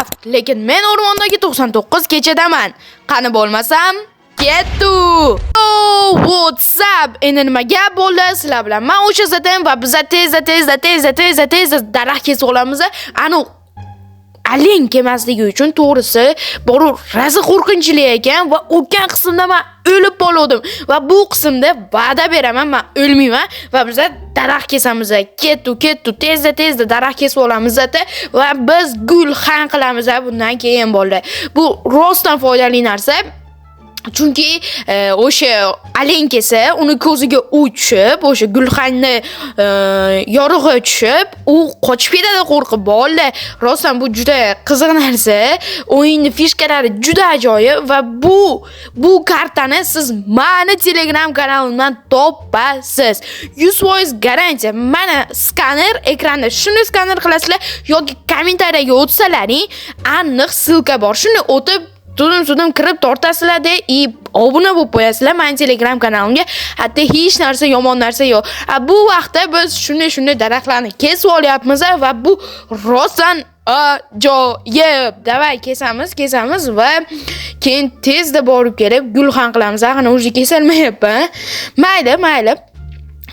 Minecraft, lekin men o'rmondagi 99 kechadaman. Qani bo'lmasam, kettu. Oh, what's up? Endi nima gap bo'ldi? Sizlar bilan men o'sha zaten va biz tezda daraxt kesib olamiz. Anu Aleng kemasligi uchun to'g'risi borur razi qo'rqinchli ekan va o'tgan qismda men o'lib qoldim va bu qismda va'da beraman men o'lmayman va biz daraxt kesamiz. Kettu tezda daraxt kesib olamiz va biz gulxan qilamiz bundan keyin bo'ldi. Bu rostdan foydali narsa. Chunki o'sha alenkesi uni ko'ziga tushib, o'sha gulxanni yorug'i tushib, u qochib ketadi qo'rqib. Bo'ldi. Rostdan bu juda qiziq narsa. O'yinning fishkalari juda ajoyib va bu kartani siz meni Telegram kanalimdan topasiz. 100% garantiya. Mana skaner ekranda. Shuni skaner qilasizlar yoki kommentariyaga o'tsalaring, aniq silka bor. Shuni o'tib Tudim kirib tortasizlar-da, obuna bo'lib qo'yasizlar men Telegram kanalimga. Hatto hech narsa yomon narsa yo'q. Bu vaqtda biz shunday daraxtlarni kesib olyapmiz va bu rostdan ajoyib. Davay kesamiz va keyin tezda borib kelib gulxan qilamiz. Qani o'zi kesalmayapman. Mayli.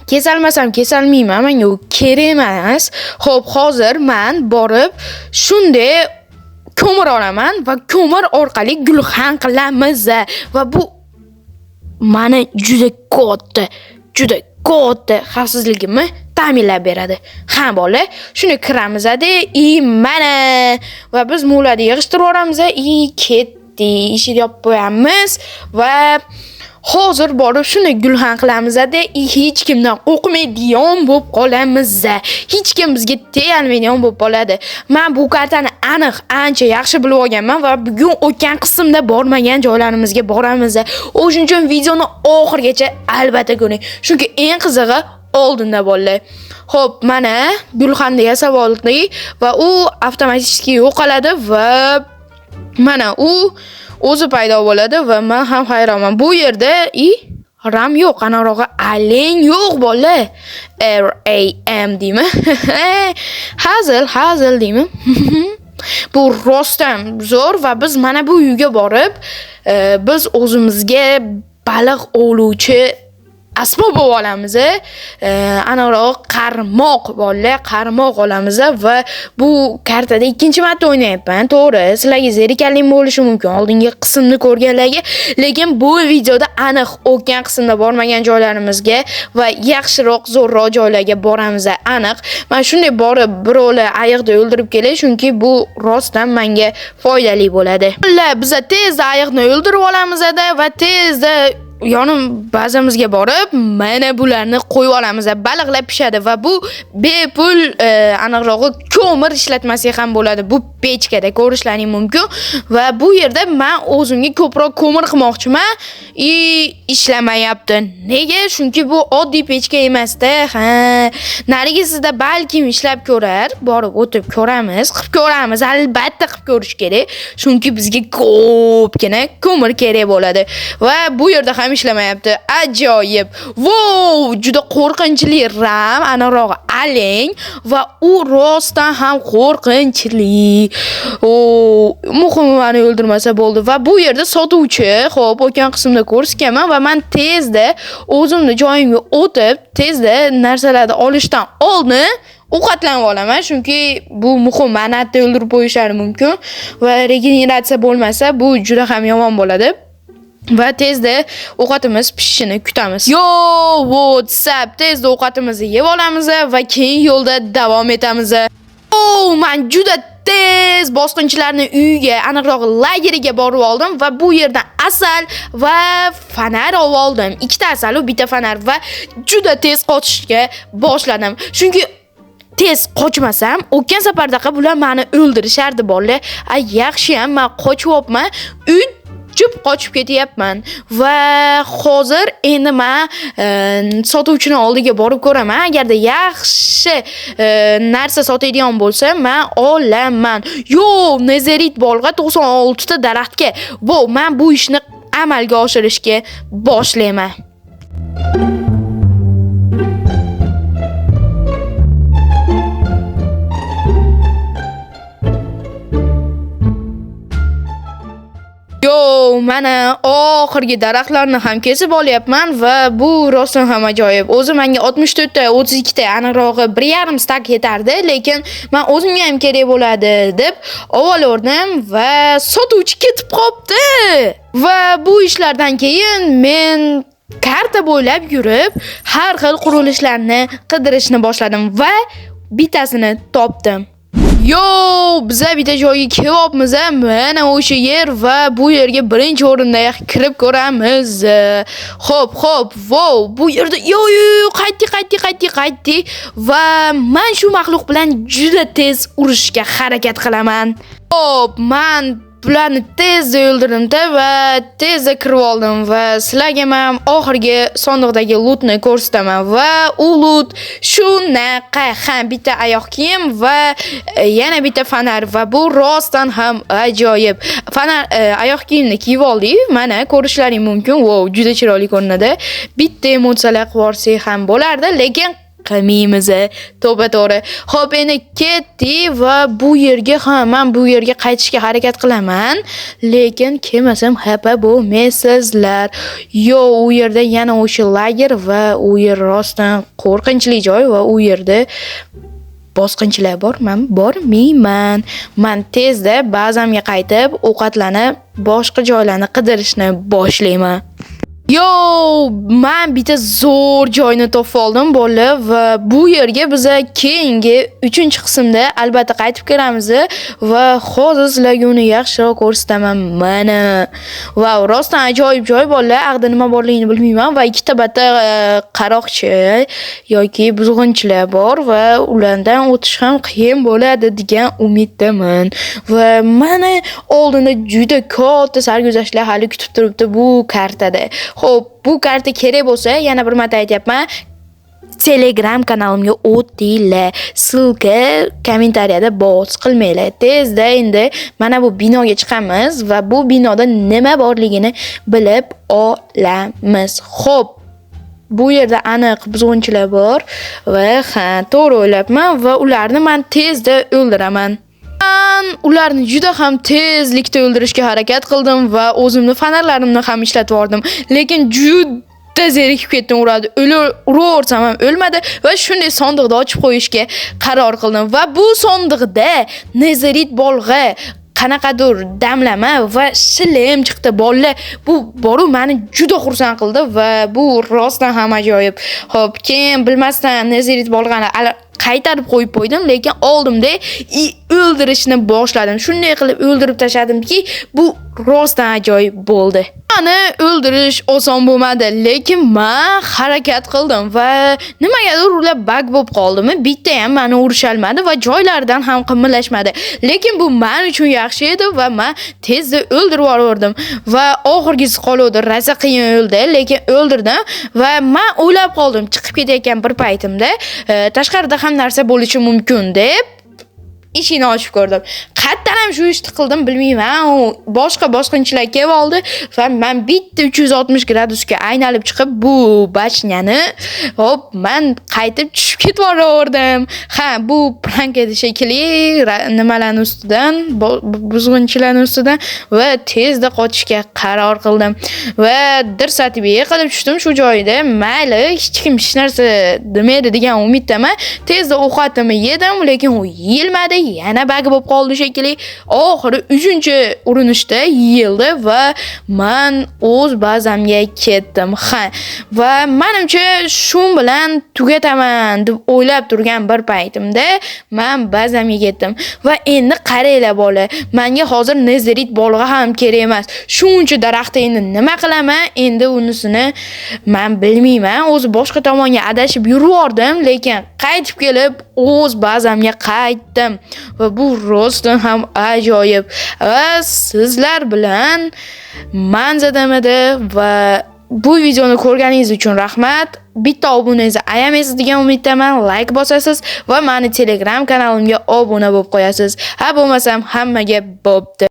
Kesalmayman. Menga u kerak emas. Xo'p, hozir men borib shunday ko'mir olaman va ko'mir orqali gulxan qilamiz va bu meni juda katta xavfsizligimni ta'minlab beradi. Ha bola, shuni kiramizda mana va biz mo'lada yig'ishtirib olamiz. Ketdi, eshik yopib qo'yamiz va hozir borib shuni gulxan qilamiz-da, hech kimdan qo'rqmaydigan bo'lib qolamiz. Hech kim bizga tegolmaydigan bo'lib qoladi. Men bu kartani aniq ancha yaxshi bilib olganman va bugun o'tgan qismda bormagan joylarimizga boramiz. O'shuning uchun videoni oxirigacha albatta ko'ring. Chunki eng qizig'i oldinda bo'ldi. Xo'p, mana gulxanni yasab oldik va u avtomatik yo'qoladi va mana u o'zi paydo bo'ladi va men ham hayronman. Bu yerda ram yo'q, anaroqi aleng yo'q bola. RAM deymi? Hazil deymi? Bu rostdan zo'r va biz mana bu uyga borib, biz o'zimizga baliq ovlovchi asbob olamiz. Anaroq qarmoq olamiz va bu kartada ikkinchi marta o'ynayapman. To'g'ri, sizlarga zerikarli bo'lishi mumkin oldingi qismni ko'rganlarga, lekin bu videoda aniq o'tgan qismda bormagan joylarimizga va yaxshiroq, zo'rroq joylarga boramiz aniq. Men shunday borib birovni ayiqda o'ldirib kelay, chunki bu rostdan menga foydali bo'ladi. Biz tezda ayiqni o'ldirib olamiz va tezda yonim bazamizga borib, mana bularni qo'yib olamiz. Baliqlar pishadi va bu bepul aniqrog'i ko'mir ishlatmasiga ham bo'ladi. Bu pechkada ko'rishlaring mumkin va bu yerda men o'zimga ko'proq ko'mir qilmoqchiman. Ishlamayapti. Nega? Chunki bu oddiy pechka emas-da. Narigisida balkim ishlab ko'rar. Borib o'tib ko'ramiz, qilib ko'ramiz. Albatta qilib ko'rish kerak. Chunki bizga ko'pgina ko'mir kerak bo'ladi. Va bu yerda ham ishlamayapti. Ajoyib. Wow, juda qo'rqinchli ram, anaroq aleng va u rostdan ham qo'rqinchli. Muhimi meni o'ldirmasa bo'ldi va bu yerda sotuvchi, xo'p, o'tgan qismda ko'rsatganman va men tezda o'zimni joyimga o'tib, tezda narsalarni olishdan oldin ovqatlanib olaman, chunki bu muhim, meni hatto o'ldirib qo'yishlari mumkin va regeneratsiya bo'lmasa bu juda ham yomon bo'ladi. Va tezda ovqatimiz pishishini kutamiz. What's up? Tezda ovqatimizni yeb olamiz va keyin yo'lda davom etamiz. Men juda tez bosqinchilarning uyiga, aniqroq lageriga borib oldim va bu yerdan asal va fanar oldim. 2 ta asal va 1 ta fanar va juda tez qochishga boshladim. Chunki tez qochmasam, o'tgan safardaqa bular meni o'ldirishardi bolalar. Yaxshi ham men qochibman. Qochib ketyapman va hozir endi men sotuvchini oldiga borib ko'raman. Agarda yaxshi narsa sotadigan bo'lsa, men olaman. Nezerit bolg'a 96 ta daraxtga. Men bu ishni amalga oshirishga boshlayman. Yo, mana oxirgi daraxtlarni ham kesib olyapman va bu rostdan ham ajoyib. O'zi menga 64 ta, 32 ta, aniqrog'i 1,5 stak yetardi, lekin men o'zimga ham kerak bo'ladi deb olaverdim va sotuvchi ketib qopti. Va bu ishlardan keyin men karta bo'ylab yurib, har xil qurilishlarni qidirishni boshladim va bittasini topdim. Yo, biza bitta joyga kelyapmiz, mana o'sha yer va bu yerga birinchi o'rinda kirib ko'ramiz. Xo'p, wow, bu yerda yo, qaytdi va men shu maxluq bilan juda tez urishga harakat qilaman. Xo'p, men bularni tezda o'ldirdim-da va tezda kirib oldim va sizlarga ham oxirgi sandiqdagi lootni ko'rsataman va u loot shunaqa, ham bitta oyoq kiyim va yana bitta fonar va bu rostdan ham ajoyib. Fonar oyoq kiyimni kiyib oldik. Mana ko'rishlaring mumkin. Wow, juda chiroyli ko'rinadi. Bitta emotsiyalar qilib olsak ham bo'lardi, lekin qilmaymiz. To'g'ri. Xo'p, endi ketdik va bu yerga men bu yerga qaytishga harakat qilaman, lekin kelmasam xafa bo'lmaysizlar. Yo, u yerda yana o'sha lager va u yer rostdan qo'rqinchli joy va u yerda bosqinchilar bor. Men bormayman. Men tezda bazamga qaytib, ovqatlanib, boshqa joylarni qidirishni boshlayman. Yo, men bitta zo'r joyni topib oldim bolalar va bu yerga biz keyingi 3-qismda albatta qaytib kelamiz va hozir sizlarga uni yaxshiroq ko'rsataman. Mana. Wow, rostdan ajoyib joy bolalar. Aqda nima borligini bilmayman va ikkita batta qaroqchi yoki buzg'unchilar bor va ulardan o'tish ham qiyin bo'ladi degan umiddaman. Va mana oldinda juda katta sarguzashtlar hali kutib turibdi bu kartada. Xo'p, bu karta kerak bo'lsa, yana bir marta aytayapman, Telegram kanalimga o'tinglar. Silka kommentariyada bos qilmanglar. Tezda endi mana bu binoga chiqamiz va bu binoda nima borligini bilib olamiz. Xo'p, bu yerda aniq buzg'unchilar bor va to'g'ri o'ylabman va ularni men tezda o'ldiraman. Ularni juda ham tezlikda o'ldirishga harakat qildim va o'zimni fonarlarimni ham ishlatib yordim, lekin juda zerikib ketdim. Uraversam ham o'lmadi va shunday sandiqni ochib qo'yishga qaror qildim va bu sandiqda nezerit bolg'a, qanaqadir damlama va shilim chiqdi bolalar. Bu boru meni juda xursand qildi va bu rostdan ham ajoyib. Xo'p, keyin bilmasdan nezerit bolg'ani qaytarib qo'ydim, lekin oldimda o'ldirishni boshladim. Shunday qilib o'ldirib tashladimki, bu rostdan ajoyib bo'ldi. Meni o'ldirish oson bo'lmadi, lekin men harakat qildim va nimagadir ular bug bo'lib qoldimi? Bitta ham meni urisha olmadi va joylaridan ham qimillashmadi. Lekin bu men uchun yaxshi edi va men tezda o'ldirib yubordim va oxirgisi qoluvdi. Rosa qiyin o'ldi, lekin o'ldirdim va men o'ylab qoldim, chiqib ketayotgan bir paytimda tashqarida ham narsa bo'lishi mumkin deb ishini ochib ko'rdim. Qattan ham shu ishni qildim, bilmayman. Boshqa bosqinchilar kelib oldi va men bitta 360 gradusga aylanib chiqib bu bachnyani, hop, men qaytib tushib ketaverdim. Bu prank edi shekilli, nimalarning ustidan, buzg'unchilarning ustidan va tezda qochishga qaror qildim. Va dirsatbiye qilib tushdim shu joyda. Mayli, hech kim hech narsa demaydi degan umiddaman. Tezda ovqatimni yedim, lekin u yeyilmadi. Yana bug bo'lib qoldi shekilli. Oxiri 3-urinishda yeyildi va men o'z bazamga ketdim. Va menimcha shu bilan tugataman deb o'ylab turgan bir paytimda men bazamga ketdim. Va endi qaranglar bola, menga hozir nezerit bolg'a ham kerak emas. Shuncha daraxtda endi nima qilaman? Endi unisini men bilmayman. O'zi boshqa tomonga adashib yuraverdim, lekin qaytib kelib o'z bazamga qaytdim. Va bu rostdan ham ajoyib. Va sizlar bilan manzadamada va bu videoni ko'rganingiz uchun rahmat. Bitta obunangizni ayamaysiz degan umiddaman. Like bosasiz va meni Telegram kanalimga obuna bo'lib qo'yasiz. Bo'lmasam hammaga bo'pti.